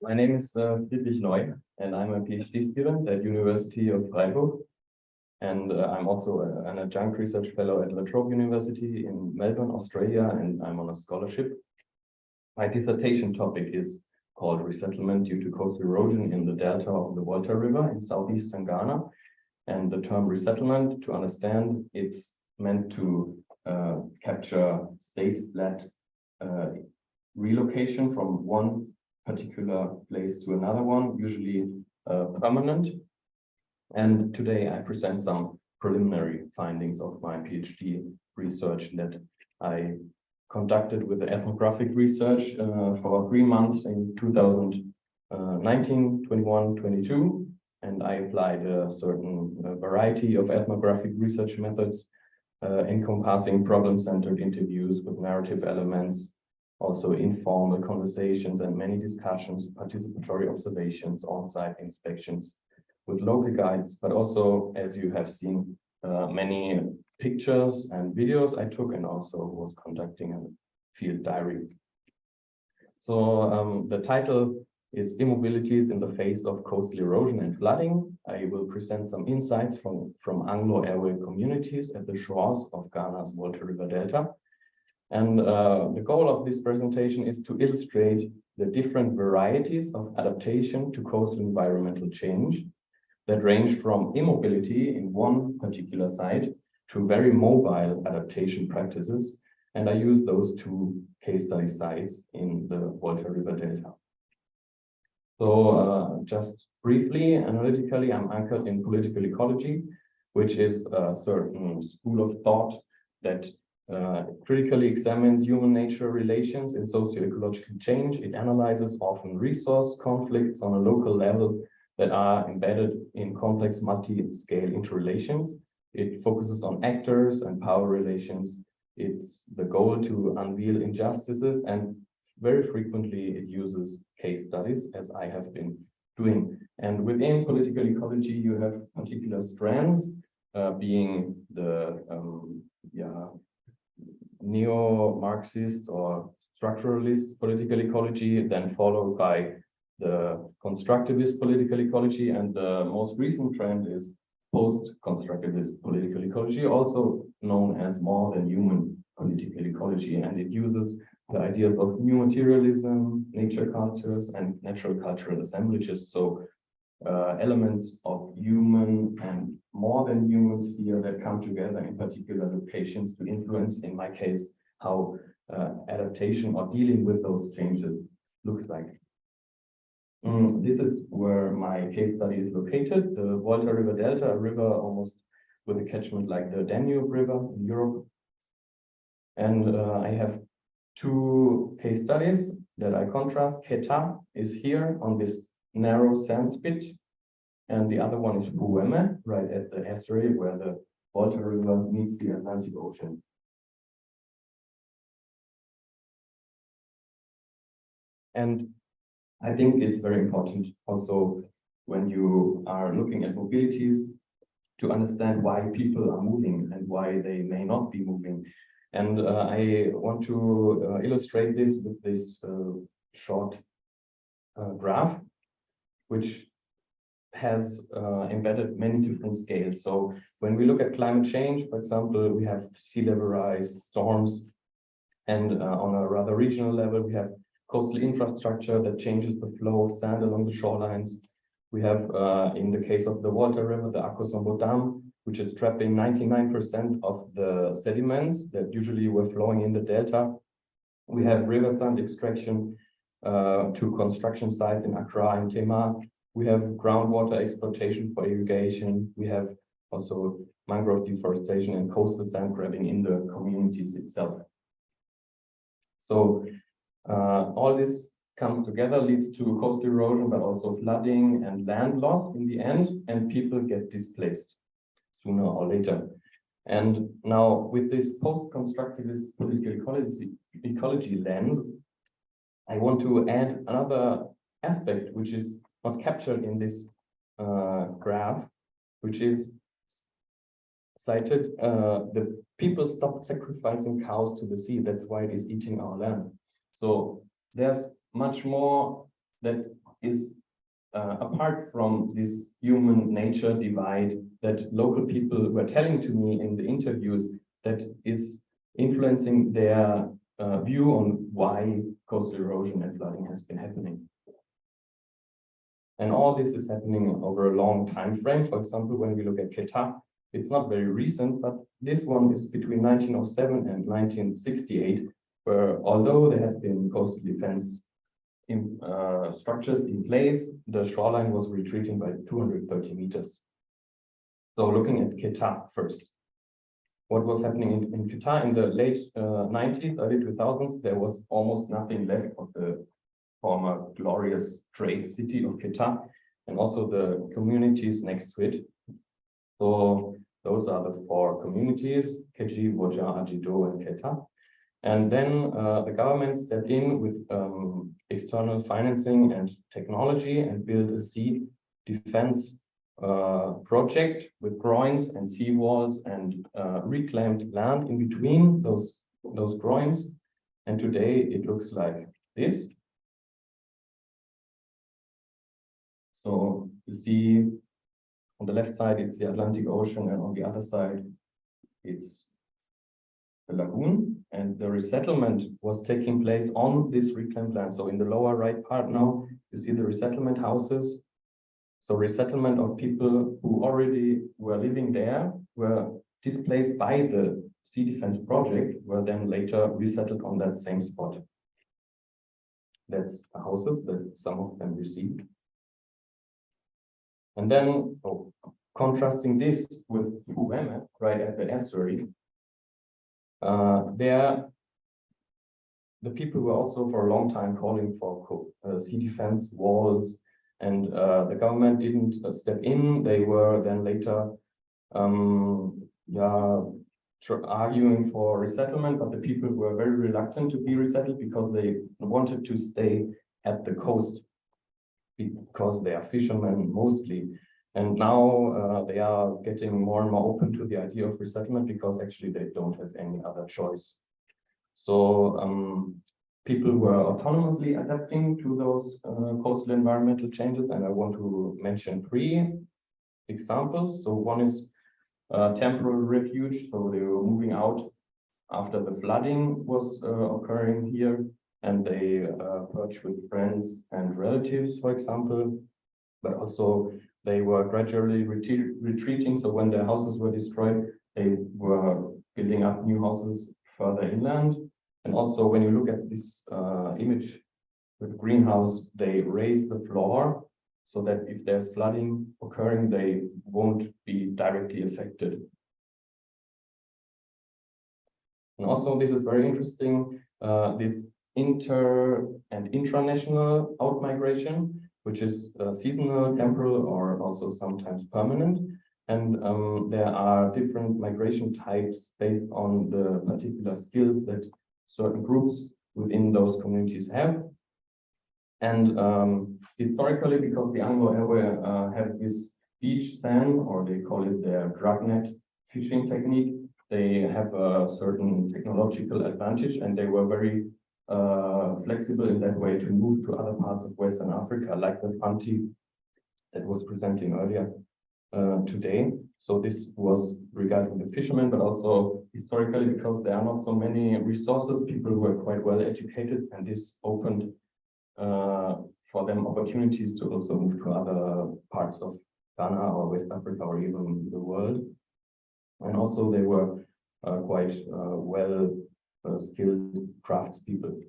My name is Friedrich Neu, and I'm a PhD student at University of Freiburg. And I'm also an adjunct research fellow at La Trobe University in Melbourne, Australia, and I'm on a scholarship. My dissertation topic is called Resettlement due to coastal erosion in the delta of the Volta River in southeastern Ghana. And the term resettlement, to understand, it's meant to capture state-led relocation from one particular place to another one, usually permanent. And today I present some preliminary findings of my PhD research that I conducted with the ethnographic research for 3 months in 2019, 21, 22. And I applied a certain variety of ethnographic research methods encompassing problem-centered interviews with narrative elements, also informal conversations and many discussions, participatory observations, on-site inspections with local guides, but also, as you have seen, many pictures and videos I took, and also was conducting a field diary. So the title is Immobilities in the Face of Coastal Erosion and Flooding. I will present some insights from Anlo-Ewe communities at the shores of Ghana's Volta River Delta. And the goal of this presentation is to illustrate the different varieties of adaptation to coastal environmental change that range from immobility in one particular site to very mobile adaptation practices. And I use those two case study sites in the Volta River Delta. So just briefly, analytically, I'm anchored in political ecology, which is a certain school of thought that critically examines human nature relations in socio-ecological change. It analyzes often resource conflicts on a local level that are embedded in complex multi-scale interrelations. It focuses on actors and power relations. It's the goal to unveil injustices, and very frequently it uses case studies, as I have been doing. And within political ecology, you have particular strands, being the neo-Marxist or structuralist political ecology, then followed by the constructivist political ecology, and the most recent trend is post-constructivist political ecology, also known as more than human political ecology, and it uses the ideas of new materialism, nature cultures, and natural cultural assemblages, so elements of human and more than human sphere that come together in particular locations to influence, in my case, how adaptation or dealing with those changes looks like. This is where my case study is located, the Volta River Delta, a river almost with a catchment like the Danube River in Europe. And I have two case studies that I contrast. Keta is here on this narrow sand spit, and the other one is Uweme, right at the estuary where the Volta River meets the Atlantic Ocean. And I think it's very important also when you are looking at mobilities to understand why people are moving and why they may not be moving. And I want to illustrate this with this short graph, which has embedded many different scales. So when we look at climate change, for example, we have sea level rise, storms, and on a rather regional level, we have coastal infrastructure that changes the flow of sand along the shorelines. We have, in the case of the Volta River, the Akosombo Dam, which is trapping 99% of the sediments that usually were flowing in the delta. We have river sand extraction to construction sites in Accra and Tema. We have groundwater exploitation for irrigation. We have also mangrove deforestation and coastal sand grabbing in the communities itself. So all this comes together, leads to coastal erosion, but also flooding and land loss in the end, and people get displaced sooner or later. And now with this post-constructivist political ecology lens, I want to add another aspect which is not captured in this graph, which is cited, the people stopped sacrificing cows to the sea. That's why it is eating our land. So there's much more that is apart from this human nature divide that local people were telling to me in the interviews, that is influencing their view on why coastal erosion and flooding has been happening. And all this is happening over a long time frame. For example, when we look at Quetta, it's not very recent, but this one is between 1907 and 1968, where although there had been coastal defense structures in place, the shoreline was retreating by 230 meters. So looking at Quetta first. What was happening in Quetta in the late 90s, early 2000s, there was almost nothing left of the former glorious trade city of Quetta, and also the communities next to it. So those are the 4 communities, Keji, Woja, Ajido, and Quetta. And then the government stepped in with external financing and technology and built a sea defense project with groins and seawalls and reclaimed land in between those groins. And today it looks like this. So you see on the left side, it's the Atlantic Ocean, and on the other side, it's the lagoon. And the resettlement was taking place on this reclaimed land. So in the lower right part now, you see the resettlement houses. So resettlement of people who already were living there were displaced by the sea defense project, were then later resettled on that same spot. That's the houses that some of them received. And then, contrasting this with Ueme, right at the estuary, there, the people were also for a long time calling for sea defense walls, and the government didn't step in. They were then later arguing for resettlement, but the people were very reluctant to be resettled because they wanted to stay at the coast, because they are fishermen mostly. And now they are getting more and more open to the idea of resettlement because actually they don't have any other choice. So people were autonomously adapting to those coastal environmental changes, and I want to mention 3 examples. So one is temporal refuge. So they were moving out after the flooding was occurring here, and they perched with friends and relatives, for example, but also they were gradually retreating. So when their houses were destroyed, they were building up new houses further inland. And also when you look at this image with greenhouse, they raise the floor so that if there's flooding occurring, they won't be directly affected. And also, this is very interesting, this inter and intranational outmigration, which is seasonal, temporal, or also sometimes permanent. And there are different migration types based on the particular skills that certain groups within those communities have. And historically, because the Anlo-Ewe have this beach span, or they call it their dragnet fishing technique, they have a certain technological advantage, and they were very flexible in that way to move to other parts of Western Africa, like the Fanti that was presenting earlier today. So this was regarding the fishermen, but also historically, because there are not so many resources, people were quite well educated, and this opened for them opportunities to also move to other parts of Ghana or West Africa or even the world. And also they were quite well skilled craftspeople.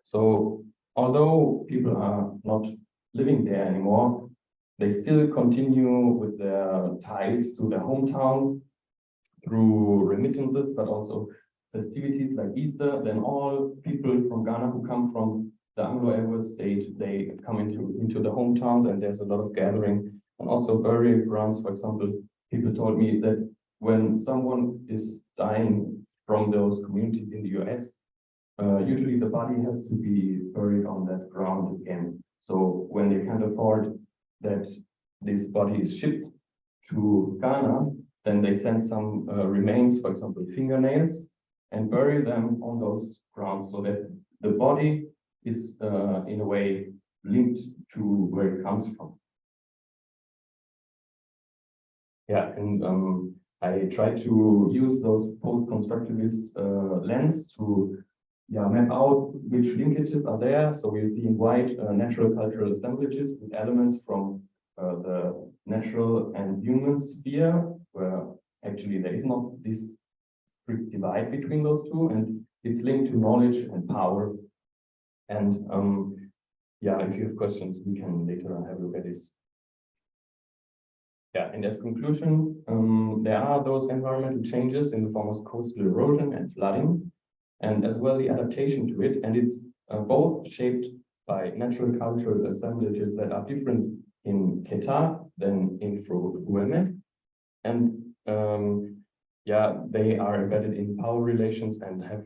So although people are not living there anymore, they still continue with their ties to their hometowns through remittances, but also festivities like Easter. Then all people from Ghana who come from the Anlo-Ewe state, they come into the hometowns, and there's a lot of gathering. And also burial grounds, for example, people told me that when someone is dying from those communities in the US, usually the body has to be buried on that ground again. So when they can't afford that this body is shipped to Ghana, then they send some remains, for example, fingernails, and bury them on those grounds so that the body is in a way linked to where it comes from. Yeah, and I try to use those post-constructivist lens to map out which linkages are there. So we see in white natural cultural assemblages with elements from the natural and human sphere, where actually there is not this strict divide between those two, and it's linked to knowledge and power. And if you have questions, we can later on have a look at this. Yeah, and as conclusion, there are those environmental changes in the form of coastal erosion and flooding, and as well the adaptation to it, and it's both shaped by natural cultural assemblages that are different in Keta than in Ueme, and they are embedded in power relations and have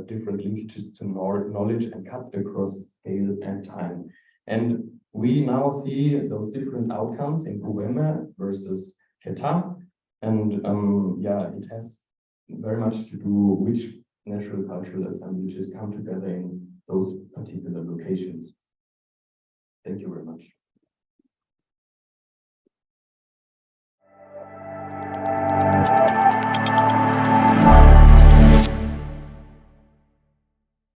different linkages to knowledge and cut across scale and time. And we now see those different outcomes in Ueme versus Keta, and it has very much to do which natural cultural assemblages come together in those particular locations. Thank you very much.